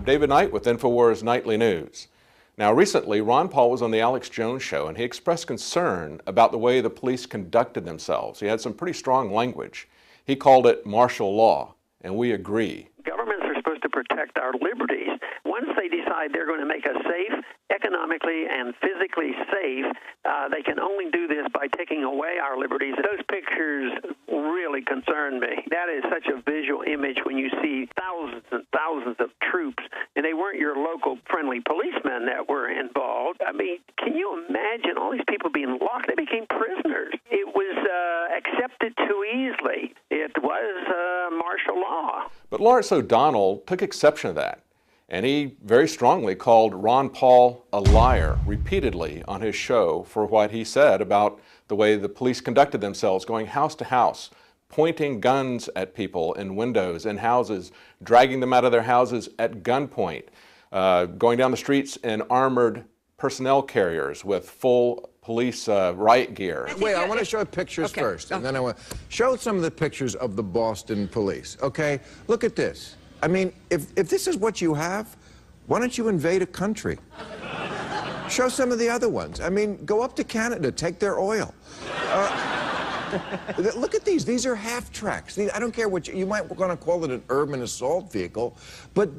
I'm David Knight with InfoWars Nightly News. Now, recently, Ron Paul was on the Alex Jones Show, and he expressed concern about the way the police conducted themselves. He had some pretty strong language. He called it martial law, and we agree. Governments are supposed to protect our liberties. Once they decide they're going to make us safe, economically and physically safe, they can only do this by taking away our liberties. Those pictures really concern me. That is such a visual image when you see thousands and thousands of troops, and they weren't your local friendly policemen that were involved. I mean, can you imagine all these people being locked? They became prisoners. It was accepted too easily. It was martial law. But Lawrence O'Donnell took exception to that, and he very strongly called Ron Paul a liar repeatedly on his show for what he said about the way the police conducted themselves, going house to house, pointing guns at people in windows in houses, dragging them out of their houses at gunpoint, going down the streets in armored personnel carriers with full police riot gear. Wait, I want to show pictures first, and then I want to show some of the pictures of the Boston police, okay? Look at this. I mean, if this is what you have, why don't you invade a country? Show some of the other ones. I mean, go up to Canada, take their oil. Look at these. These are half-tracks. I don't care what you might want to call it, an urban assault vehicle, but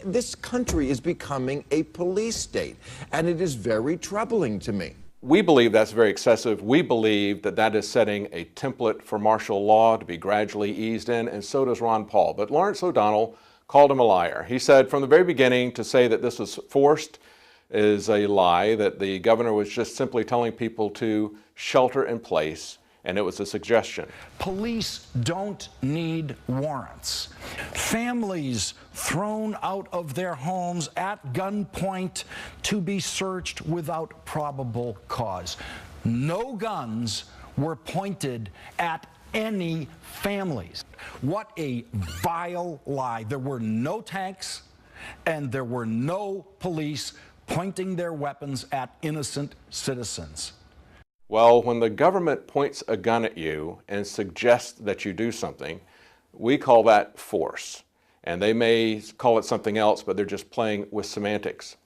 this country is becoming a police state, and it is very troubling to me. We believe that's very excessive. We believe that that is setting a template for martial law to be gradually eased in, and so does Ron Paul. But Lawrence O'Donnell called him a liar. He said from the very beginning to say that this was forced is a lie, that the governor was just simply telling people to shelter in place, and it was a suggestion. Police don't need warrants. Families thrown out of their homes at gunpoint to be searched without probable cause. No guns were pointed at any families. What a vile lie. There were no tanks, and there were no police pointing their weapons at innocent citizens. Well, when the government points a gun at you and suggests that you do something, we call that force. And they may call it something else, but they're just playing with semantics.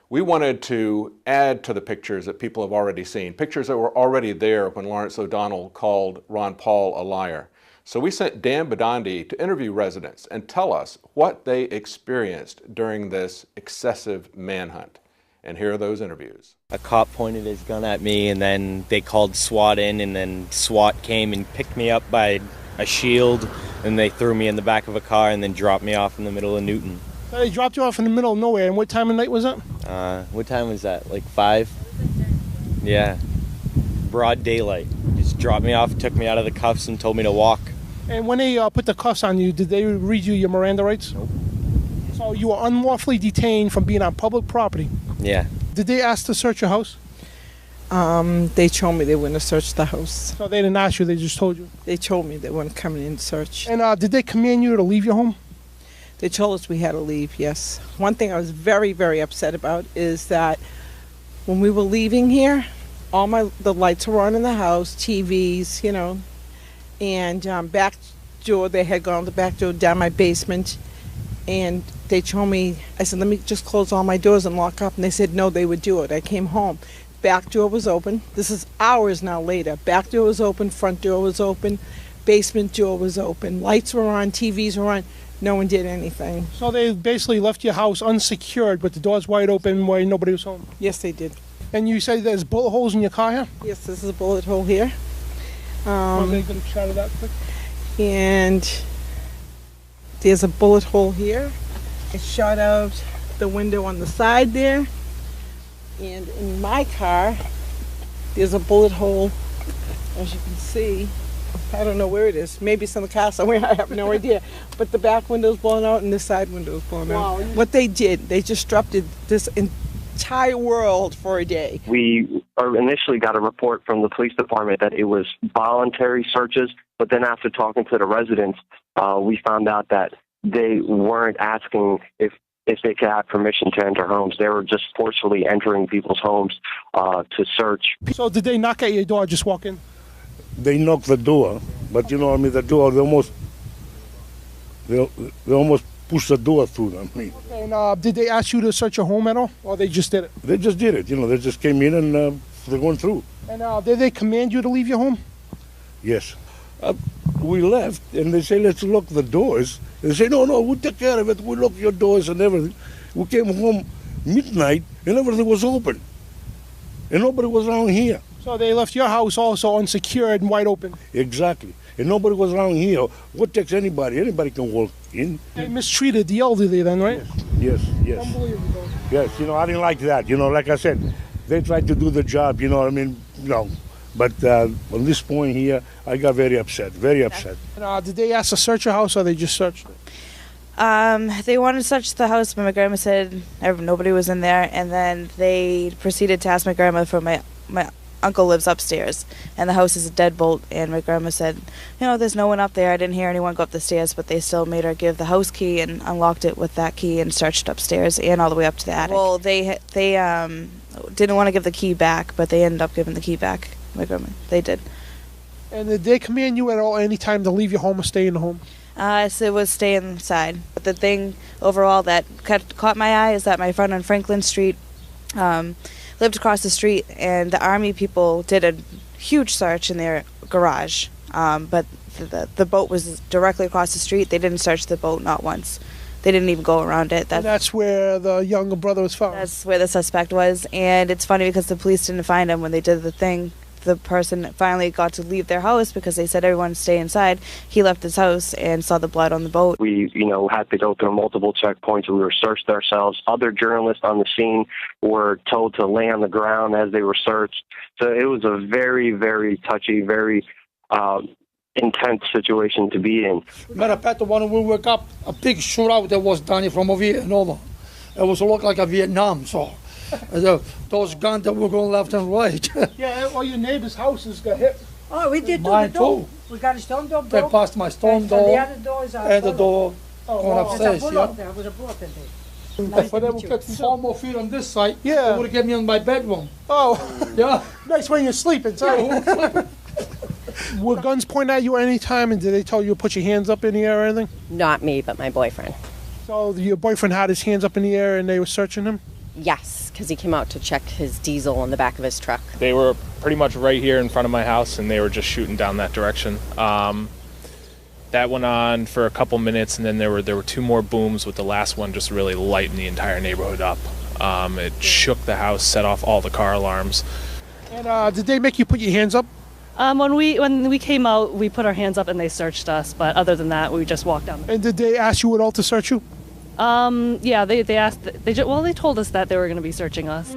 We wanted to add to the pictures that people have already seen, pictures that were already there when Lawrence O'Donnell called Ron Paul a liar. So we sent Dan Badandi to interview residents and tell us what they experienced during this excessive manhunt. And here are those interviews. A cop pointed his gun at me, and then they called SWAT in, and then SWAT came and picked me up by a shield, and they threw me in the back of a car and then dropped me off in the middle of Newton. So they dropped you off in the middle of nowhere, and what time of night was that? What time was that, like 5? Yeah, broad daylight. Just dropped me off, took me out of the cuffs, and told me to walk. And when they put the cuffs on you, did they read you your Miranda rights? Nope. So you were unlawfully detained from being on public property? Yeah. Did they ask to search your house? They told me they wouldn't have searched the house. So they didn't ask you, they just told you? They told me they weren't coming in to search. And did they command you to leave your home? They told us we had to leave, yes. One thing I was very, very upset about is that when we were leaving here, the lights were on in the house, TVs, you know, and back door, they had gone the back door down my basement, and they told me, I said, let me just close all my doors and lock up, and they said no, they would do it. I came home. Back door was open. This is hours now later. Back door was open, front door was open, basement door was open, lights were on, TVs were on. No one did anything. So they basically left your house unsecured with the doors wide open while nobody was home? Yes, they did. And you say there's bullet holes in your car here? Yes, this is a bullet hole here. Want to get a shot of that quick? And there's a bullet hole here. It shot out the window on the side there. And in my car, there's a bullet hole, as you can see. I don't know where it is. Maybe it's in the car somewhere. I have no idea. But the back window's blown out and the side window's blown out. What they did, they disrupted this entire world for a day. We initially got a report from the police department that it was voluntary searches, but then after talking to the residents, we found out that they weren't asking if they could have permission to enter homes. They were just forcefully entering people's homes to search. So did they knock at your door or just walk in? They knocked the door, but you know what I mean, the door, they almost push the door through them. I mean, And did they ask you to search your home at all, or they just did it? they just did it. They just came in and they're going through. And did they command you to leave your home? Yes. We left, and they say, let's lock the doors. They say, no, we'll take care of it. We'll lock your doors and everything. We came home midnight, and everything was open. And nobody was around here. So they left your house also unsecured and wide open. Exactly. And nobody was around here. What takes anybody? Anybody can walk in. They mistreated the elderly then, right? Yes. Unbelievable. Yes, I didn't like that. Like I said, they tried to do the job, But on this point here, I got very upset. And did they ask to search your house, or they just searched it? They wanted to search the house, but my grandma said nobody was in there, and then they proceeded to ask my grandma for my uncle lives upstairs, and the house is a deadbolt, and my grandma said, there's no one up there. I didn't hear anyone go up the stairs, but they still made her give the house key and unlocked it with that key and searched upstairs and all the way up to the attic. Well, they didn't want to give the key back, but they ended up giving the key back. My grandma, they did. And did they command you at all any time to leave your home or stay in the home? So it was stay inside. But the thing overall that caught my eye is that my friend on Franklin Street lived across the street, and the Army people did a huge search in their garage. But the boat was directly across the street. They didn't search the boat, not once. They didn't even go around it. And that's where the younger brother was found? That's where the suspect was. And it's funny because the police didn't find him when they did the thing. The person finally got to leave their house because they said everyone stay inside. He left his house and saw the blood on the boat. We, had to go through multiple checkpoints. We were searched ourselves. Other journalists on the scene were told to lay on the ground as they were searched. So it was a very, very touchy, very intense situation to be in. Matter of fact, when we woke up, a big shootout that was done from over here and over. It was look like a Vietnam, so. Those guns that were going left and right. Yeah, all your neighbors' houses got hit. Oh, we did Mine too. We got a stone door They broke. passed my stone door And the other doors are and the door going upstairs. There was a bullet in there. If I would get 4 more feet on this side, Yeah. it would have get me in my bedroom. Oh, Yeah. nice when you're sleeping, inside. Were guns pointed at you any time, and did they tell you to put your hands up in the air or anything? Not me, but my boyfriend. So your boyfriend had his hands up in the air and they were searching him? Yes, because he came out to check his diesel in the back of his truck. They were pretty much right here in front of my house, and they were just shooting down that direction. That went on for a couple minutes, and then there were 2 more booms, with the last one just really lighting the entire neighborhood up. It shook the house, set off all the car alarms. And did they make you put your hands up? When we came out, we put our hands up and they searched us. But other than that, we just walked down. And did they ask you at all to search you? Yeah, they asked. They told us that they were going to be searching us.